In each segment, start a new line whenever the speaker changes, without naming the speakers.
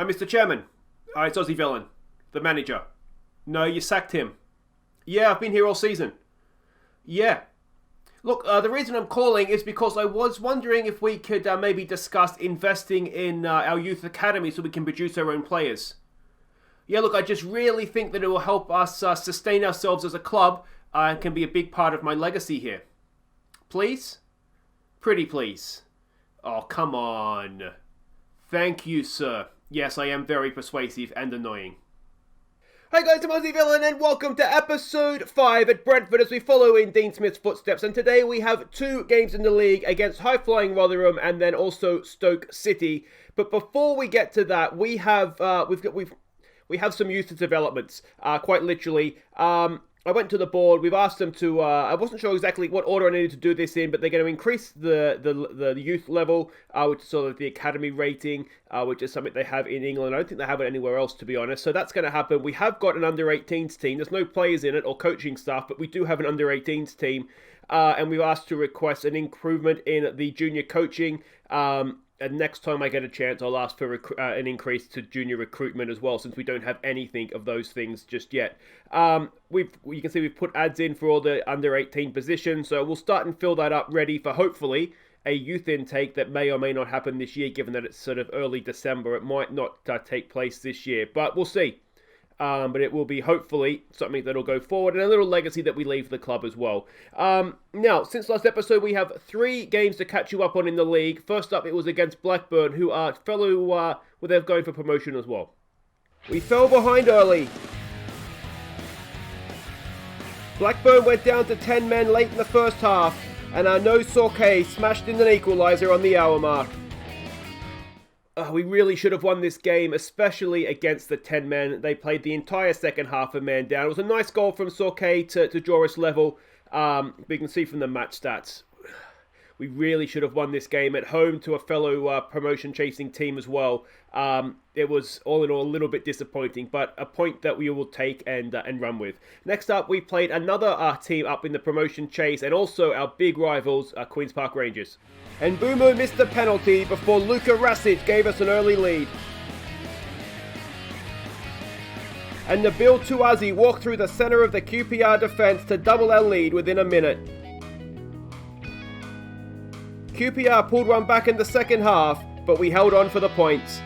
Hi, Mr. Chairman. It's Aussie Villain, the manager. No, you sacked him. Yeah, I've been here all season. Yeah. Look, the reason I'm calling is because I was wondering if we could maybe discuss investing in our youth academy so we can produce our own players. Yeah, look, I just really think that it will help us sustain ourselves as a club and can be a big part of my legacy here. Please? Pretty please. Oh, come on. Thank you, sir. Yes, I am very persuasive and annoying. Hi guys, I'm Aussie Villain and welcome to episode 5 at Brentford as we follow in Dean Smith's footsteps. And today we have 2 games in the league against high-flying Rotherham and then also Stoke City. But before we get to that, we have some youth developments, quite literally. I went to the board. We've asked them to. I wasn't sure exactly what order I needed to do this in, but they're going to increase the youth level, which is sort of the academy rating, which is something they have in England. I don't think they have it anywhere else, to be honest. So that's going to happen. We have got an under-18s team. There's no players in it or coaching staff, but we do have an under-18s team, and we've asked to request an improvement in the junior coaching. And next time I get a chance, I'll ask for an increase to junior recruitment as well, since we don't have anything of those things just yet. You can see we've put ads in for all the under-18 positions, so we'll start and fill that up ready for hopefully a youth intake that may or may not happen this year, given that it's sort of early December. It might not take place this year, but we'll see. But it will be hopefully something that'll go forward and a little legacy that we leave the club as well. Now, since last episode, we have 3 games to catch you up on in the league. First up, it was against Blackburn, who are they're going for promotion as well. We fell behind early. Blackburn went down to 10 men late in the first half, and our no Sorkay smashed in an equaliser on the hour mark. We really should have won this game, especially against the 10 men. They played the entire second half a man down. It was a nice goal from Sorkay to draw us level. But you can see from the match stats, we really should have won this game at home to a fellow promotion-chasing team as well. It was, all in all, a little bit disappointing, but a point that we will take and run with. Next up, we played another team up in the promotion chase, and also our big rivals, Queen's Park Rangers. And Mbumo missed the penalty before Luka Rasic gave us an early lead. And Nabil Touazi walked through the centre of the QPR defence to double our lead within a minute. QPR pulled one back in the second half, but we held on for the points.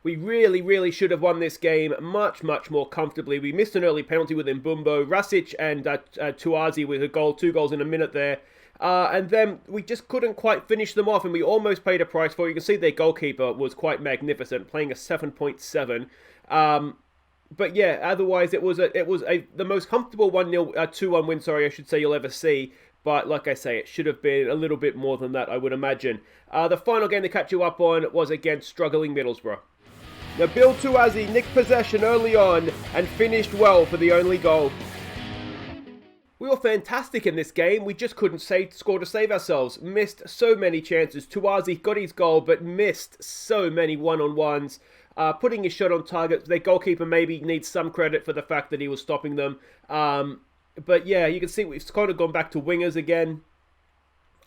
We really should have won this game much more comfortably. We missed an early penalty with Mbumbo, Rasic and Touazi with 2 goals in a minute there. And then we just couldn't quite finish them off, and we almost paid a price for it. You can see their goalkeeper was quite magnificent, playing a 7.7. But yeah, otherwise it was the most comfortable 2-1 win, I should say, you'll ever see. But like I say, it should have been a little bit more than that, I would imagine. The final game to catch you up on was against struggling Middlesbrough. Nabil Touazi nicked possession early on and finished well for the only goal. We were fantastic in this game. We just couldn't score to save ourselves. Missed so many chances. Touazi got his goal, but missed so many one-on-ones. Putting his shot on target. Their goalkeeper maybe needs some credit for the fact that he was stopping them. But yeah, you can see we've kind of gone back to wingers again.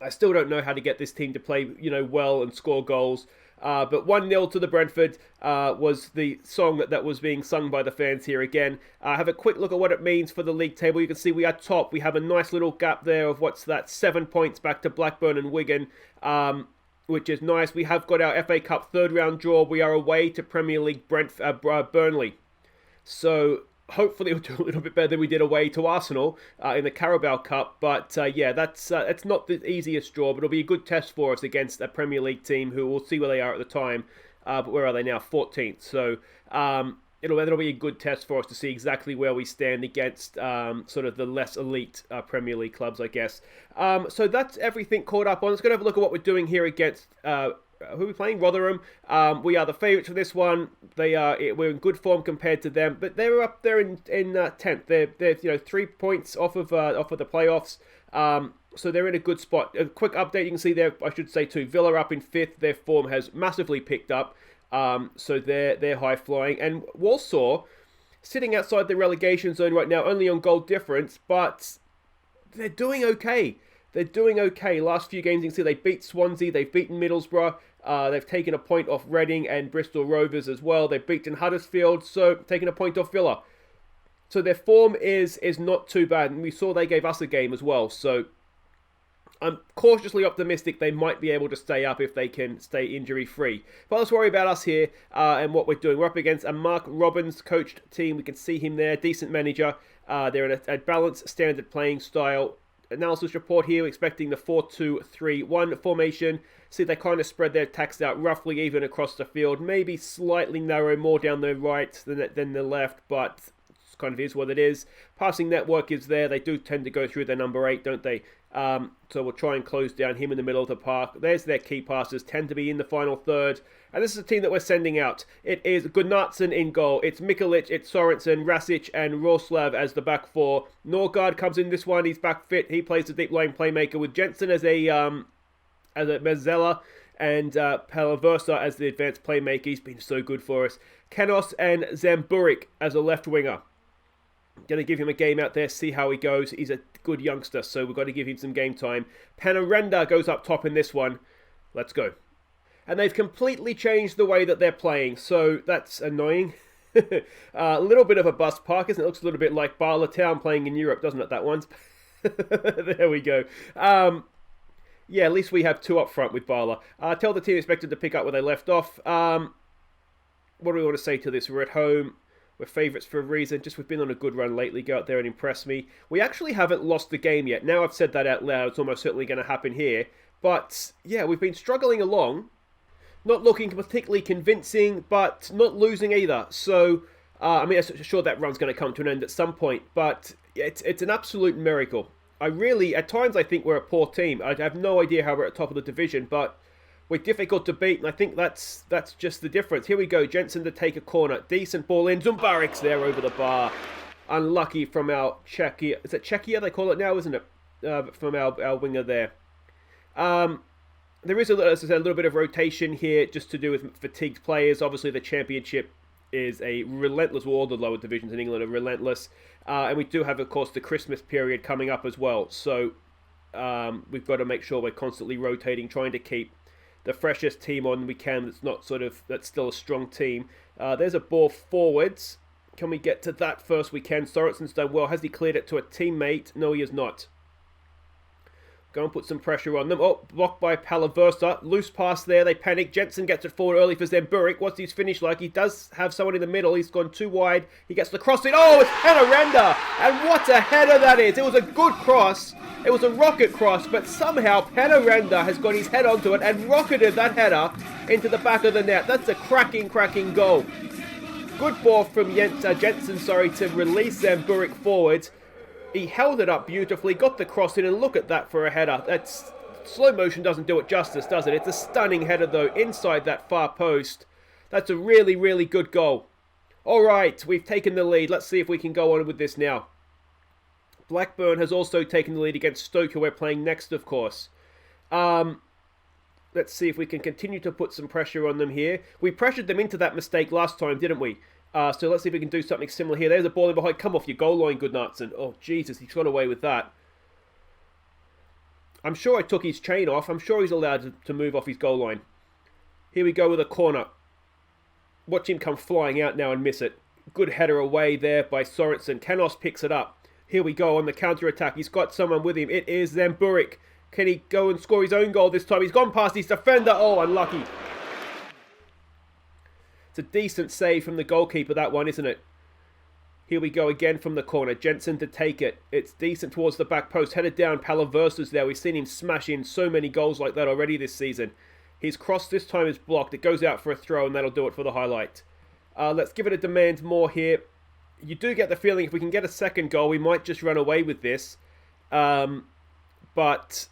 I still don't know how to get this team to play, well and score goals. But 1-0 to the Brentford was the song that was being sung by the fans here again. Have a quick look at what it means for the league table. You can see we are top. We have a nice little gap there of 7 points back to Blackburn and Wigan, which is nice. We have got our FA Cup third round draw. We are away to Premier League Burnley. So hopefully we'll do a little bit better than we did away to Arsenal in the Carabao Cup. But yeah, that's not the easiest draw, but it'll be a good test for us against a Premier League team who we'll see where they are at the time. But where are they now? 14th. So it'll be a good test for us to see exactly where we stand against sort of the less elite Premier League clubs, I guess. So that's everything caught up on. Let's go have a look at what we're doing here against who are we playing? Rotherham. We are the favourites for this one. We're in good form compared to them, but they're up there in 10th. They're 3 points off of the playoffs. So they're in a good spot. A quick update, you can see there, I should say too, Villa up in 5th. Their form has massively picked up. So they're high flying. And Walsall sitting outside the relegation zone right now, only on goal difference, but they're doing okay. They're doing okay. Last few games, you can see they beat Swansea, they've beaten Middlesbrough. They've taken a point off Reading and Bristol Rovers as well. They've beaten Huddersfield, so taking a point off Villa. So their form is not too bad, and we saw they gave us a game as well. So I'm cautiously optimistic they might be able to stay up if they can stay injury-free. But let's worry about us here and what we're doing. We're up against a Mark Robbins coached team. We can see him there, decent manager. They're in a balanced, standard playing style. Analysis report here, expecting the 4-2-3-1 formation. See, they kind of spread their attacks out roughly even across the field. Maybe slightly narrow, more down the right than the left, but it kind of is what it is. Passing network is there. They do tend to go through their number 8, don't they? So we'll try and close down him in the middle of the park. There's their key passes, tend to be in the final third. And this is a team that we're sending out. It is Gunnarsson in goal. It's Mikulic, it's Sorensen, Rasic, and Roslav as the back four. Norgard comes in this one. He's back fit. He plays the deep line playmaker with Jensen as a Mezzella and Palaversa as the advanced playmaker. He's been so good for us. Kenos and Zamburik as a left winger. Going to give him a game out there, see how he goes. He's a good youngster, so we've got to give him some game time. Panarenda goes up top in this one. Let's go. And they've completely changed the way that they're playing, so that's annoying. A little bit of a bus park, isn't it? It looks a little bit like Barla Town playing in Europe, doesn't it, that one? There we go. Yeah, at least we have 2 up front with Barla. Tell the team expected to pick up where they left off. What do we want to say to this? We're at home. We're favourites for a reason. Just we've been on a good run lately. Go out there and impress me. We actually haven't lost the game yet. Now I've said that out loud. It's almost certainly going to happen here. But yeah, we've been struggling along. Not looking particularly convincing, but not losing either. So, I mean, I'm sure that run's going to come to an end at some point. But it's an absolute miracle. At times I think we're a poor team. I have no idea how we're at the top of the division, but we're difficult to beat, and I think that's just the difference. Here we go, Jensen to take a corner. Decent ball in. Zumbarik's there over the bar. Unlucky from our Czechia. Is it Czechia they call it now, isn't it? From our winger there. There is, as I said, a little bit of rotation here just to do with fatigued players. Obviously, the Championship is a relentless, all the lower divisions in England are relentless. And we do have, of course, the Christmas period coming up as well. So we've got to make sure we're constantly rotating, trying to keep the freshest team on we can that's still a strong team. There's a ball forwards. Can we get to that first? We can. Sorensen's done well. Has he cleared it to a teammate? No, he has not. Go and put some pressure on them. Oh, blocked by Palaversa. Loose pass there. They panic. Jensen gets it forward early for Zamburik. What's his finish like? He does have someone in the middle. He's gone too wide. He gets the cross in. Oh, it's Panarenda. And what a header that is. It was a good cross. It was a rocket cross, but somehow Panarenda has got his head onto it and rocketed that header into the back of the net. That's a cracking goal. Good ball from Jensen, to release Zamburik forwards. He held it up beautifully, got the cross in, and look at that for a header. That's slow motion doesn't do it justice, does it? It's a stunning header, though, inside that far post. That's a really good goal. All right, we've taken the lead. Let's see if we can go on with this now. Blackburn has also taken the lead against Stoke, who we're playing next, of course. Let's see if we can continue to put some pressure on them here. We pressured them into that mistake last time, didn't we? So let's see if we can do something similar here. There's a ball in behind. Come off your goal line, Gunnarsson. Oh, Jesus, he's got away with that. I'm sure I took his chain off. I'm sure he's allowed to move off his goal line. Here we go with a corner. Watch him come flying out now and miss it. Good header away there by Sorensen. Kenos picks it up. Here we go on the counter-attack. He's got someone with him. It is Zamburik. Can he go and score his own goal this time? He's gone past his defender. Oh, unlucky. It's a decent save from the goalkeeper, that one, isn't it? Here we go again from the corner. Jensen to take it. It's decent towards the back post. Headed down. Palaversa's there. We've seen him smash in so many goals like that already this season. His cross this time is blocked. It goes out for a throw, and that'll do it for the highlight. Let's give it a demand more here. You do get the feeling if we can get a second goal, we might just run away with this. But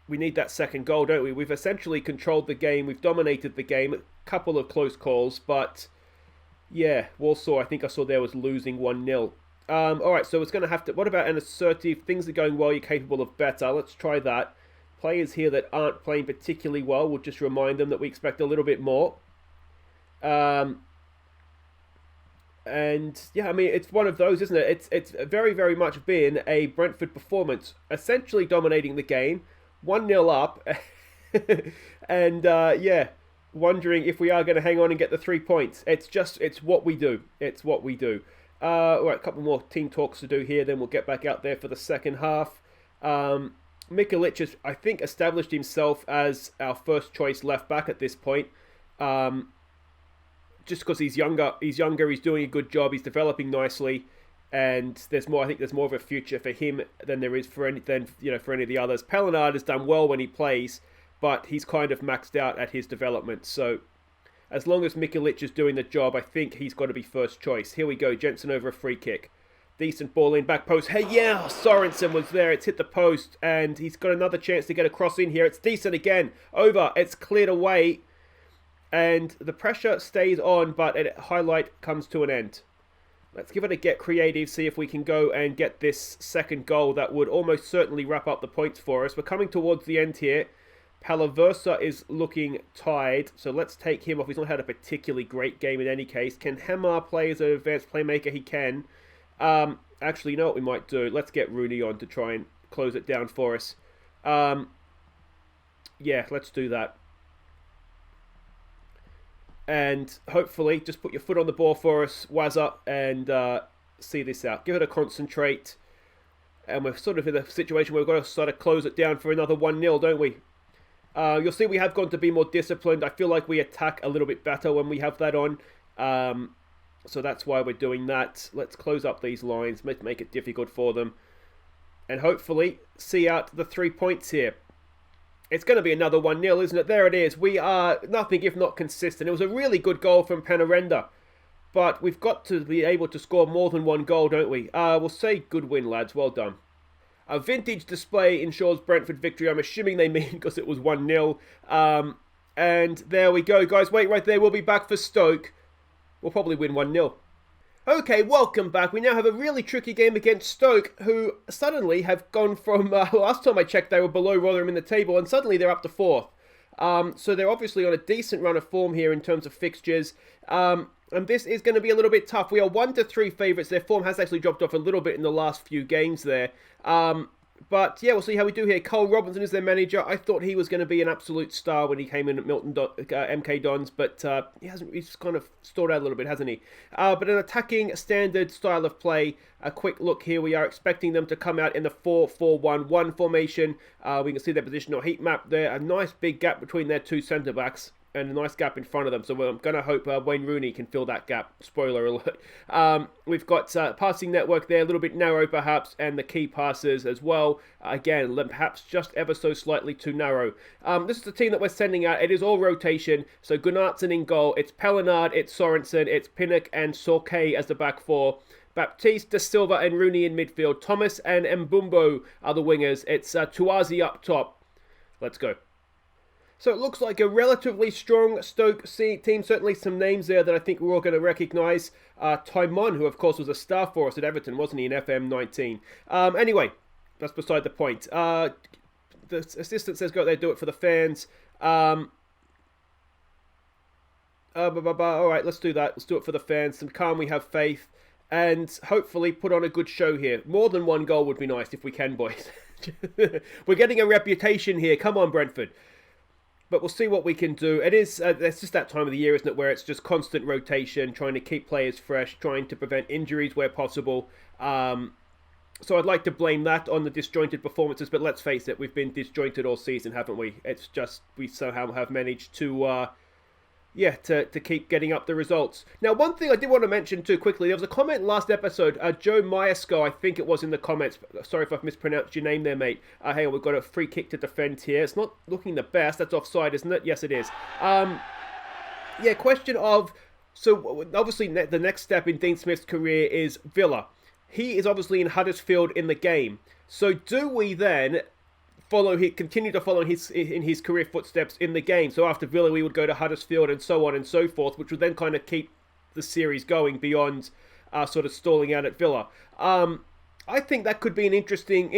we need that second goal, don't we? We've essentially controlled the game. We've dominated the game. A couple of close calls, but yeah, Walsall, I think I saw there was losing 1-0. Alright, so it's going to have to... What about an assertive? Things are going well, you're capable of better. Let's try that. Players here that aren't playing particularly well, we'll just remind them that we expect a little bit more. And yeah, I mean, it's one of those, isn't it? It's very much been a Brentford performance, essentially dominating the game, 1-0 up, And yeah, wondering if we are going to hang on and get the 3 points. It's what we do. It's what we do. All right, a couple more team talks to do here, then we'll get back out there for the second half. Mikulic has, I think, established himself as our first choice left back at this point. Just because he's younger, he's doing a good job, he's developing nicely, and there's more. I think there's more of a future for him than there is for any of the others. Pellinard has done well when he plays, but he's kind of maxed out at his development. So as long as Mikulic is doing the job, I think he's got to be first choice. Here we go, Jensen over a free kick. Decent ball in, back post. Hey, yeah, Sorensen was there. It's hit the post, and he's got another chance to get a cross in here. It's decent again. Over. It's cleared away, and the pressure stays on, but a highlight comes to an end. Let's give it a get creative, see if we can go and get this second goal that would almost certainly wrap up the points for us. We're coming towards the end here. Palaversa is looking tired, so let's take him off. He's not had a particularly great game in any case. Can Hamar play as an advanced playmaker? He can. Actually, you know what we might do? Let's get Rooney on to try and close it down for us. Yeah, let's do that. And hopefully, just put your foot on the ball for us, Wazza, and see this out. Give it a concentrate. And we're sort of in a situation where we've got to sort of close it down for another 1-0, don't we? You'll see we have gone to be more disciplined. I feel like we attack a little bit better when we have that on. So that's why we're doing that. Let's close up these lines, make it difficult for them. And hopefully see out the 3 points here. It's going to be another 1-0, isn't it? There it is. We are nothing if not consistent. It was a really good goal from Panarenda. But we've got to be able to score more than one goal, don't we? We'll say good win, lads. Well done. A vintage display ensures Brentford victory. I'm assuming they mean because it was 1-0. And there we go, guys. Wait right there. We'll be back for Stoke. We'll probably win 1-0. Okay, welcome back. We now have a really tricky game against Stoke, who suddenly have gone from... last time I checked, they were below Rotherham in the table, and suddenly they're up to 4th. So they're obviously on a decent run of form here in terms of fixtures. And this is going to be a little bit tough. We are 1 to 3 favourites. Their form has actually dropped off a little bit in the last few games there. But yeah, we'll see how we do here. Cole Robinson is their manager. I thought he was going to be an absolute star when he came in at MK Dons, but he's kind of stalled out a little bit, hasn't he? But an attacking standard style of play. A quick look here. We are expecting them to come out in the 4-4-1-1 formation. We can see their positional heat map there. A nice big gap between their two centre backs. And a nice gap in front of them. So I'm going to hope Wayne Rooney can fill that gap. Spoiler alert. We've got passing network there, a little bit narrow perhaps, and the key passes as well. Again, perhaps just ever so slightly too narrow. This is the team that we're sending out. It is all rotation. So Gunnarsson in goal. It's Pellinard, it's Sorensen, it's Pinnock and Sorkay as the back four. Baptiste, De Silva and Rooney in midfield. Thomas and Mbumbo are the wingers. It's Tuazi up top. Let's go. So it looks like a relatively strong Stoke team. Certainly some names there that I think we're all going to recognise. Taimon, who of course was a star for us at Everton, wasn't he, in FM19? Anyway, that's beside the point. The assistant says go out there, do it for the fans. Alright, let's do that. Let's do it for the fans. Some calm, we have faith. And hopefully put on a good show here. More than one goal would be nice if we can, boys. We're getting a reputation here. Come on, Brentford. But we'll see what we can do. It's just that time of the year, isn't it, where it's just constant rotation, trying to keep players fresh, trying to prevent injuries where possible. So I'd like to blame that on the disjointed performances, but let's face it, we've been disjointed all season, haven't we? It's just we somehow have managed to keep getting up the results. Now, one thing I did want to mention too quickly, there was a comment last episode, Joe Myesko, I think it was in the comments, sorry if I've mispronounced your name there, mate. Hang on, we've got a free kick to defend here. It's not looking the best, that's offside, isn't it? Yes, it is. Question of, so obviously the next step in Dean Smith's career is Villa. He is obviously in Huddersfield in the game. So do we then continue to follow in his career footsteps in the game? So after Villa, we would go to Huddersfield and so on and so forth, which would then kind of keep the series going beyond sort of stalling out at Villa. I think that could be an interesting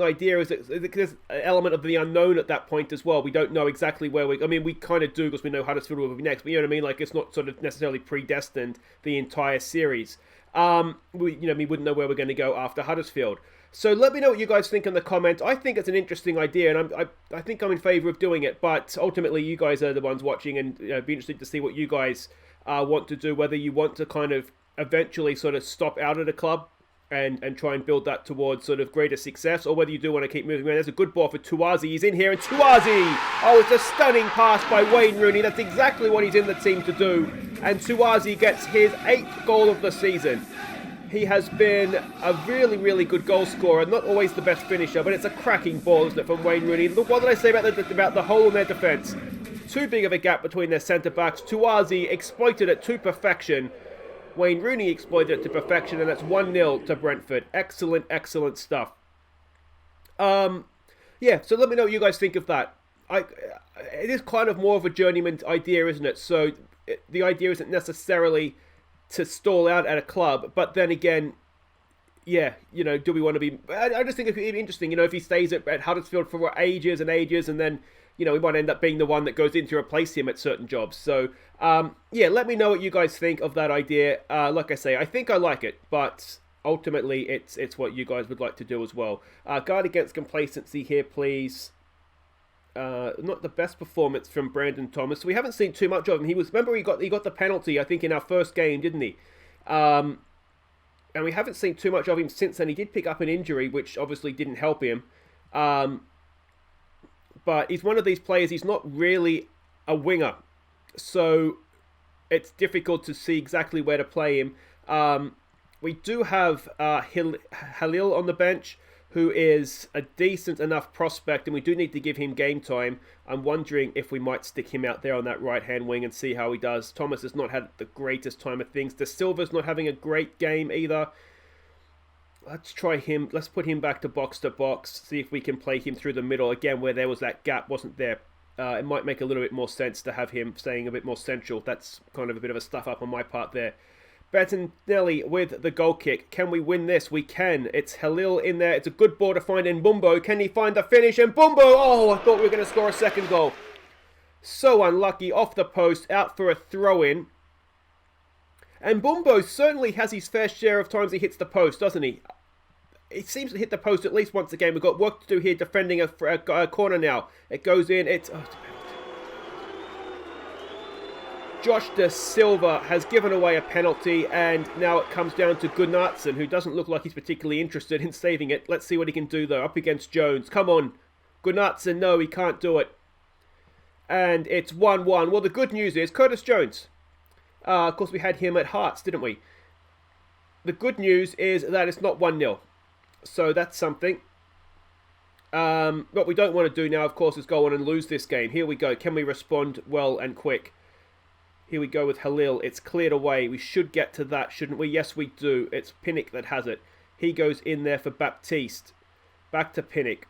idea. There's an element of the unknown at that point as well. We don't know exactly where we kind of do because we know Huddersfield will be next, but you know what I mean? Like, it's not sort of necessarily predestined the entire series. We wouldn't know where we're going to go after Huddersfield. So let me know what you guys think in the comments. I think it's an interesting idea, and I think I'm in favour of doing it. But ultimately, you guys are the ones watching, and it'd be interesting to see what you guys want to do. Whether you want to kind of eventually sort of stop out at a club and try and build that towards sort of greater success, or whether you do want to keep moving around. There's a good ball for Tuazi. He's in here, and Tuazi! Oh, it's a stunning pass by Wayne Rooney. That's exactly what he's in the team to do. And Tuazi gets his 8th goal of the season. He has been a really, really good goal scorer. Not always the best finisher, but it's a cracking ball, isn't it, from Wayne Rooney? Look, what did I say about the hole in their defence? Too big of a gap between their centre-backs. Tuazi exploited it to perfection. Wayne Rooney exploited it to perfection, and that's 1-0 to Brentford. Excellent, excellent stuff. Yeah, so let me know what you guys think of that. It is kind of more of a journeyman idea, isn't it? So the idea isn't necessarily to stall out at a club, but then again, yeah, you know, do we want to be... I just think it'd be interesting, you know, if he stays at Huddersfield for ages and ages, and then, you know, we might end up being the one that goes in to replace him at certain jobs. So, yeah, let me know what you guys think of that idea. Like I say, I think I like it, but ultimately it's what you guys would like to do as well. Guard against complacency here, please. Not the best performance from Brandon Thomas. We haven't seen too much of him. Remember he got the penalty, I think, in our first game, didn't he? And we haven't seen too much of him since then. He did pick up an injury, which obviously didn't help him. But he's one of these players, he's not really a winger. So it's difficult to see exactly where to play him. We do have Halil on the bench, who is a decent enough prospect, and we do need to give him game time. I'm wondering if we might stick him out there on that right-hand wing and see how he does. Thomas has not had the greatest time of things. De Silva's not having a great game either. Let's try him. Let's put him back to box, see if we can play him through the middle. Again, where there was that gap, wasn't there? It might make a little bit more sense to have him staying a bit more central. That's kind of a bit of a stuff up on my part there. Bettinelli with the goal kick. Can we win this? We can. It's Halil in there. It's a good ball to find in Mbumbo. Can he find the finish? And Mbumbo! Oh, I thought we were going to score a second goal. So unlucky. Off the post. Out for a throw-in. And Mbumbo certainly has his fair share of times he hits the post, doesn't he? He seems to hit the post at least once a game. We've got work to do here defending a corner now. It goes in. It's a penalty. Josh De Silva has given away a penalty, and now it comes down to Gunnarsson, who doesn't look like he's particularly interested in saving it. Let's see what he can do, though. Up against Jones. Come on. Gunnarsson, no, he can't do it. And it's 1-1. Well, the good news is Curtis Jones. Of course, we had him at Hearts, didn't we? The good news is that it's not 1-0. So that's something. What we don't want to do now, of course, is go on and lose this game. Here we go. Can we respond well and quick? Here we go with Halil. It's cleared away. We should get to that, shouldn't we? Yes, we do. It's Pinnock that has it. He goes in there for Baptiste. Back to Pinnock.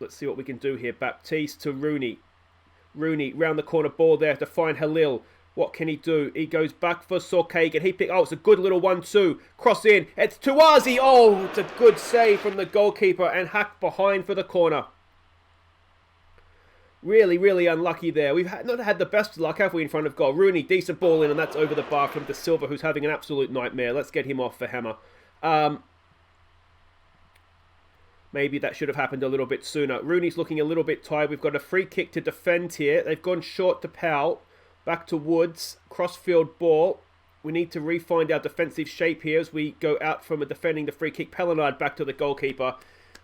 Let's see what we can do here. Baptiste to Rooney. Rooney round the corner ball there to find Halil. What can he do? He goes back for Sorkagan. Oh, it's a good little 1-2. Cross in. It's Tuazi. Oh, it's a good save from the goalkeeper and hacked behind for the corner. Really, really unlucky there. We've not had the best luck, have we, in front of goal? Rooney, decent ball in, and that's over the bar from De Silva, who's having an absolute nightmare. Let's get him off for Hammer. Maybe that should have happened a little bit sooner. Rooney's looking a little bit tired. We've got a free kick to defend here. They've gone short to Powell. Back to Woods. Crossfield ball. We need to re-find our defensive shape here as we go out from defending the free kick. Pellinard back to the goalkeeper.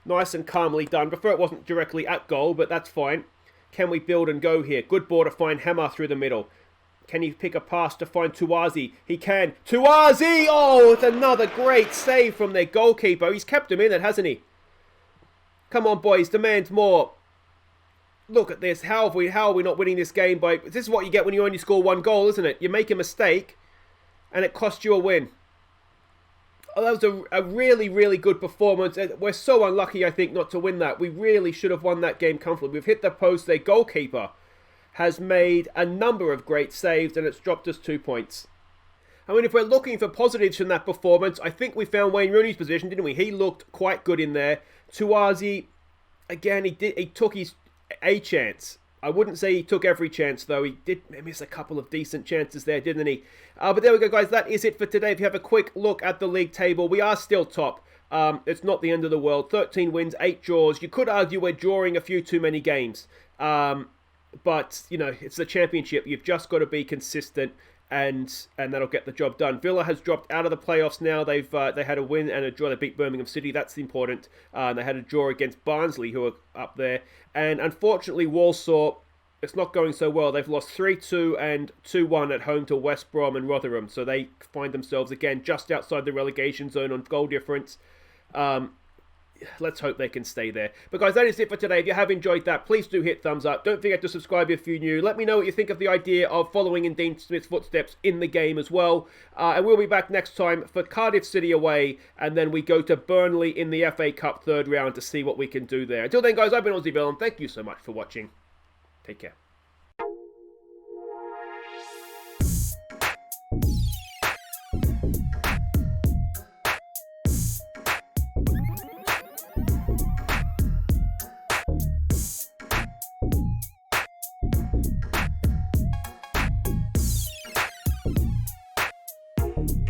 Nice and calmly done. Prefer it wasn't directly at goal, but that's fine. Can we build and go here? Good ball to find Hammer through the middle. Can he pick a pass to find Tuazi? He can. Tuazi! Oh, it's another great save from their goalkeeper. He's kept him in it, hasn't he? Come on, boys. Demand more. Look at this. How are we not winning this game? This is what you get when you only score one goal, isn't it? You make a mistake, and it costs you a win. Oh, that was a really, really good performance. We're so unlucky, I think, not to win that. We really should have won that game comfortably. We've hit the post. Their goalkeeper has made a number of great saves, and it's dropped us 2 points. I mean, if we're looking for positives from that performance, I think we found Wayne Rooney's position, didn't we? He looked quite good in there. Tuazi, again, he took a chance. I wouldn't say he took every chance, though. He did miss a couple of decent chances there, didn't he? But there we go, guys. That is it for today. If you have a quick look at the league table, we are still top. It's not the end of the world. 13 wins, 8 draws. You could argue we're drawing a few too many games. But, it's the Championship. You've just got to be consistent, and that'll get the job done. Villa has dropped out of the playoffs now. They had a win and a draw. They beat Birmingham City. That's important. They had a draw against Barnsley, who are up there. And unfortunately, Walsall, it's not going so well. They've lost 3-2 and 2-1 at home to West Brom and Rotherham. So they find themselves, again, just outside the relegation zone on goal difference. Let's hope they can stay there. But guys, that is it for today. If you have enjoyed that, please do hit thumbs up. Don't forget to subscribe if you're new. Let me know what you think of the idea of following in Dean Smith's footsteps in the game as well. And we'll be back next time for Cardiff City away. And then we go to Burnley in the FA Cup third round to see what we can do there. Until then, guys, I've been Aussie Bill, and thank you so much for watching. Take care.